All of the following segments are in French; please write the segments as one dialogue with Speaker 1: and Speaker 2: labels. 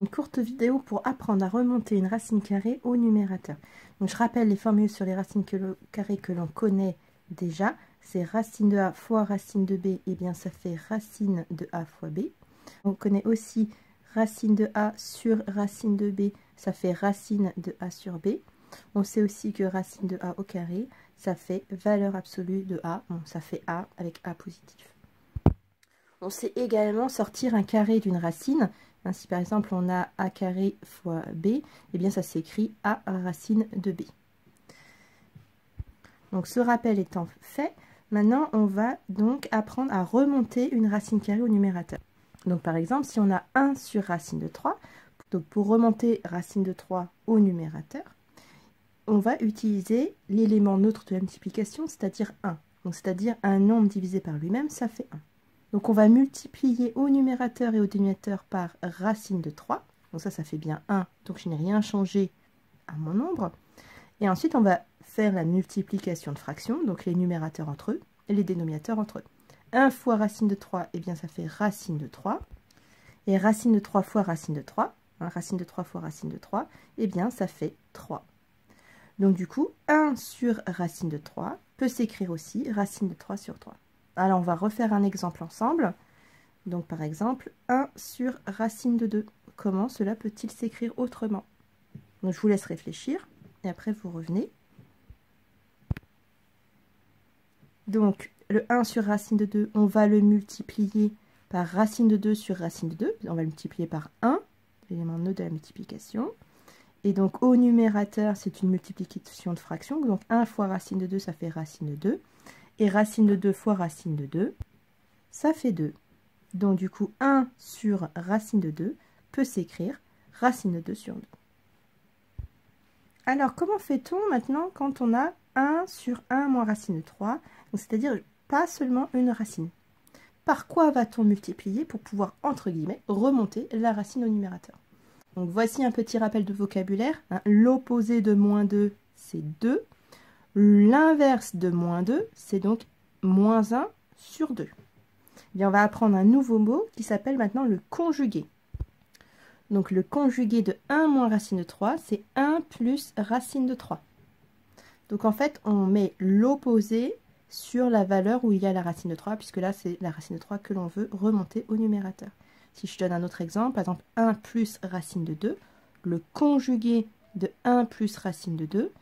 Speaker 1: Une courte vidéo pour apprendre à remonter une racine carrée au numérateur. Donc je rappelle les formules sur les racines carrées que l'on connaît déjà. C'est racine de a fois racine de b, et bien ça fait racine de a fois b. On connaît aussi racine de a sur racine de b, ça fait racine de a sur b. On sait aussi que racine de a au carré, ça fait valeur absolue de a, bon, ça fait a avec a positif. On sait également sortir un carré d'une racine. Si par exemple on a a carré fois b, eh bien ça s'écrit a racine de b. Donc ce rappel étant fait, maintenant on va donc apprendre à remonter une racine carrée au numérateur. Donc par exemple, si on a 1 sur racine de 3, donc pour remonter racine de 3 au numérateur, on va utiliser l'élément neutre de la multiplication, c'est-à-dire 1. Donc c'est-à-dire un nombre divisé par lui-même, ça fait 1. Donc on va multiplier au numérateur et au dénominateur par racine de 3. Donc ça fait bien 1, donc je n'ai rien changé à mon nombre. Et ensuite on va faire la multiplication de fractions, donc les numérateurs entre eux et les dénominateurs entre eux. 1 fois racine de 3, eh bien ça fait racine de 3. Et racine de 3 fois racine de 3, racine de 3 fois racine de 3, eh bien ça fait 3. Donc du coup, 1 sur racine de 3 peut s'écrire aussi racine de 3 sur 3. Alors on va refaire un exemple ensemble. Donc par exemple, 1 sur racine de 2. Comment cela peut-il s'écrire autrement? Donc je vous laisse réfléchir et après vous revenez. Donc le 1 sur racine de 2, on va le multiplier par racine de 2 sur racine de 2. On va le multiplier par 1, l'élément neutre de la multiplication. Et donc au numérateur, c'est une multiplication de fractions. Donc 1 fois racine de 2, ça fait racine de 2. Et racine de 2 fois racine de 2, ça fait 2. Donc du coup, 1 sur racine de 2 peut s'écrire racine de 2 sur 2. Alors, comment fait-on maintenant quand on a 1 sur 1 moins racine de 3, c'est-à-dire pas seulement une racine? Par quoi va-t-on multiplier pour pouvoir, entre guillemets, remonter la racine au numérateur? Donc voici un petit rappel de vocabulaire. L'opposé de moins 2, c'est 2. L'inverse de moins 2, c'est donc moins 1 sur 2. Eh bien, on va apprendre un nouveau mot qui s'appelle maintenant le conjugué. Donc le conjugué de 1 moins racine de 3, c'est 1 plus racine de 3. Donc en fait, on met l'opposé sur la valeur où il y a la racine de 3, puisque là, c'est la racine de 3 que l'on veut remonter au numérateur. Si je donne un autre exemple, par exemple 1 plus racine de 2, le conjugué de 1 plus racine de 2,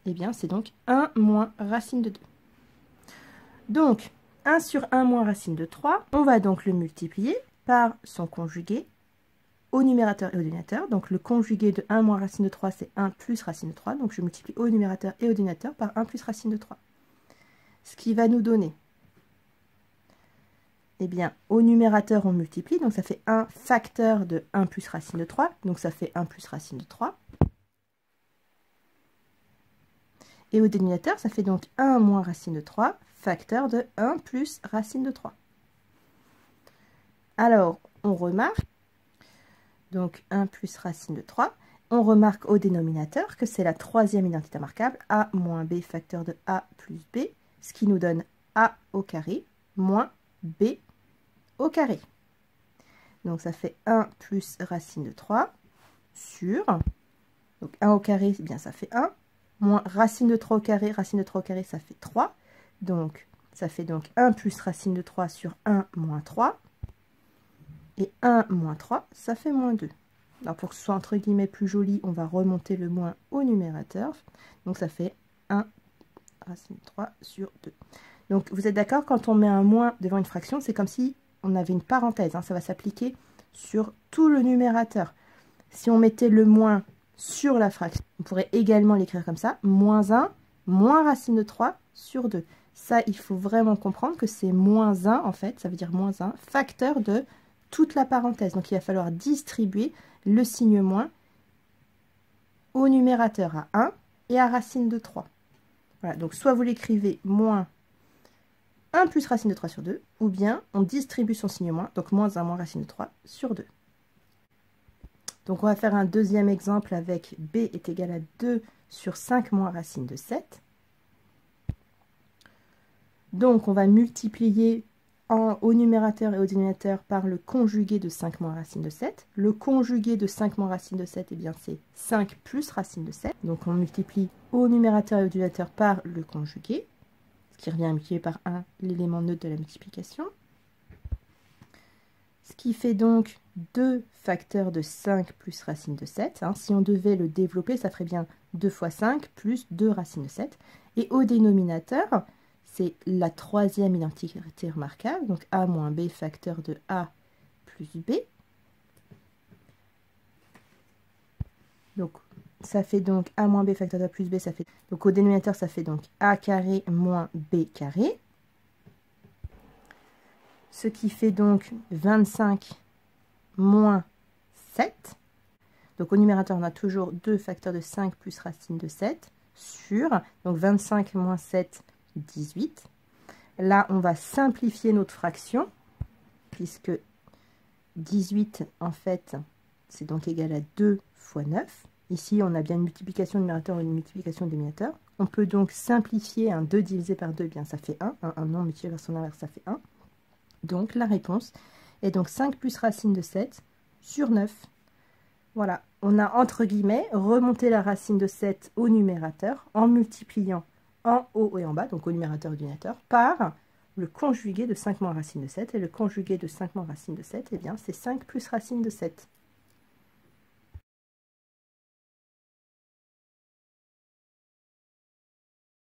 Speaker 1: eh bien, c'est donc 1 moins racine de 2. Donc, 1 sur 1 moins racine de 3, on va donc le multiplier par son conjugué au numérateur et au dénominateur. Donc, le conjugué de 1 moins racine de 3, c'est 1 plus racine de 3. Donc, je multiplie au numérateur et au dénominateur par 1 plus racine de 3. Ce qui va nous donner, eh bien, au numérateur, on multiplie. Donc, ça fait 1 facteur de 1 plus racine de 3. Donc, ça fait 1 plus racine de 3. Et au dénominateur, ça fait donc 1 moins racine de 3, facteur de 1 plus racine de 3. Alors, on remarque, donc 1 plus racine de 3, on remarque au dénominateur que c'est la troisième identité remarquable, a moins b facteur de a plus b, ce qui nous donne a au carré moins b au carré. Donc ça fait 1 plus racine de 3 sur, donc 1 au carré, eh bien ça fait 1, moins racine de 3 au carré, ça fait 3. Donc, ça fait donc 1 plus racine de 3 sur 1 moins 3. Et 1 moins 3, ça fait moins 2. Alors, pour que ce soit entre guillemets plus joli, on va remonter le moins au numérateur. Donc, ça fait 1 racine de 3 sur 2. Donc, vous êtes d'accord, quand on met un moins devant une fraction, c'est comme si on avait une parenthèse. Ça va s'appliquer sur tout le numérateur. Si on mettait le moins sur la fraction, on pourrait également l'écrire comme ça, moins 1, moins racine de 3 sur 2. Ça, il faut vraiment comprendre que c'est moins 1, en fait, ça veut dire moins 1, facteur de toute la parenthèse. Donc, il va falloir distribuer le signe moins au numérateur à 1 et à racine de 3. Voilà, donc soit vous l'écrivez moins 1 plus racine de 3 sur 2, ou bien on distribue son signe moins, donc moins 1 moins racine de 3 sur 2. Donc, on va faire un deuxième exemple avec b est égal à 2 sur 5 moins racine de 7. Donc, on va multiplier au numérateur et au dénominateur par le conjugué de 5 moins racine de 7. Le conjugué de 5 moins racine de 7, eh bien c'est 5 plus racine de 7. Donc on multiplie au numérateur et au dénominateur par le conjugué, ce qui revient à multiplier par 1 l'élément neutre de la multiplication. Ce qui fait donc 2 facteurs de 5 plus racine de 7. Hein. Si on devait le développer, ça ferait bien 2 fois 5 plus 2 racine de 7. Et au dénominateur, c'est la troisième identité remarquable, donc a moins b facteur de a plus b. Donc ça fait donc a moins b facteur de a plus b, ça fait donc au dénominateur ça fait donc a carré moins b carré. Ce qui fait donc 25 moins 7. Donc au numérateur on a toujours 2 facteurs de 5 plus racine de 7 sur, donc 25 moins 7, 18. Là, on va simplifier notre fraction, puisque 18, en fait, c'est donc égal à 2 fois 9. Ici, on a bien une multiplication du numérateur et une multiplication du dénominateur. On peut donc simplifier un 2 divisé par 2, bien ça fait 1. Un nombre multiplié par son inverse, ça fait 1. Donc, la réponse est donc 5 plus racine de 7 sur 9. Voilà, on a entre guillemets remonté la racine de 7 au numérateur en multipliant en haut et en bas, donc au numérateur et au dénominateur, par le conjugué de 5 moins racine de 7. Et le conjugué de 5 moins racine de 7, eh bien, c'est 5 plus racine de 7.